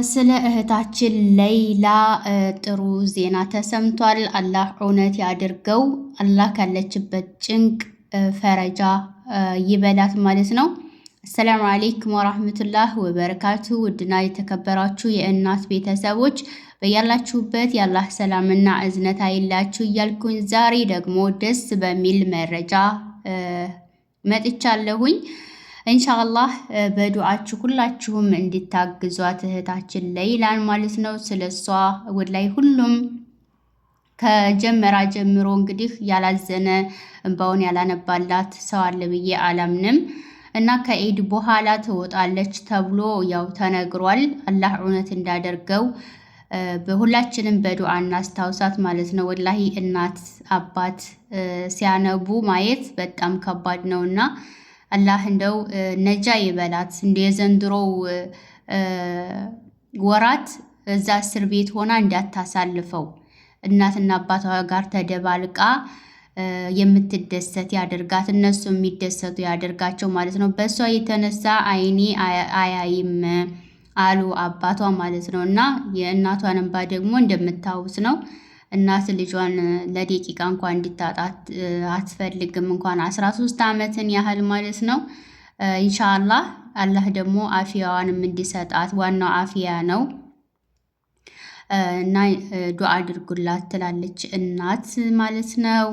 ስለ እህታችን ለይላ ጥሩ ዜና ተሰምቷል። አላህ እውነት ያድርገው። አላህ ካለችበት ጭንቅ ፈረጃ ይበላት ማለት ነው። አሰላሙ አሌይኩም ወራህመቱላህ ወበረካቱ። ውድና የተከበራችሁ የእናት ቤተሰቦች በያላችሁበት የአላህ ሰላምና እዝነት አይላችሁ እያልኩኝ ዛሬ ደግሞ ደስ በሚል መረጃ መጥቻለሁኝ። ኢንሻአላህ በዱዓችሁ ሁላችሁም እንድታግዟት እህታችን ለይላን ማለት ነው። ስለሷ ወላይ ሁሉም ከጀመራ ጀምሮ እንግዲህ ያላዘነ እንባውን ያላነባላት ሰው አለ ብዬ አላምንም እና ከኢድ በኋላ ትወጣለች ተብሎ ያው ተነግሯል። አላህ እውነት እንዳደርገው በሁላችንም በዱዓ እናስታውሳት ማለት ነው። ወላሂ እናት አባት ሲያነቡ ማየት በጣም ከባድ ነውና አላህ እንደው ነጃ ይበላት። እንደ የዘንድሮው ወራት እዛ እስር ቤት ሆና እንዳታሳልፈው እናትና አባቷ ጋር ተደባልቃ የምትደሰት ያደርጋት፣ እነሱ የሚደሰቱ ያደርጋቸው ማለት ነው። በእሷ የተነሳ አይኔ አያይም አሉ አባቷ ማለት ነው። እና የእናቷን እንባ ደግሞ እንደምታዩት ነው። እናት ልጇን ለደቂቃ እንኳን እንድታጣት አትፈልግም፣ እንኳን 13 ዓመትን ያህል ማለት ነው። ኢንሻአላህ አላህ ደግሞ አፊያዋንም እንዲሰጣት ዋናው አፊያ ነው እና ዱዓ አድርጉላት ትላለች እናት ማለት ነው።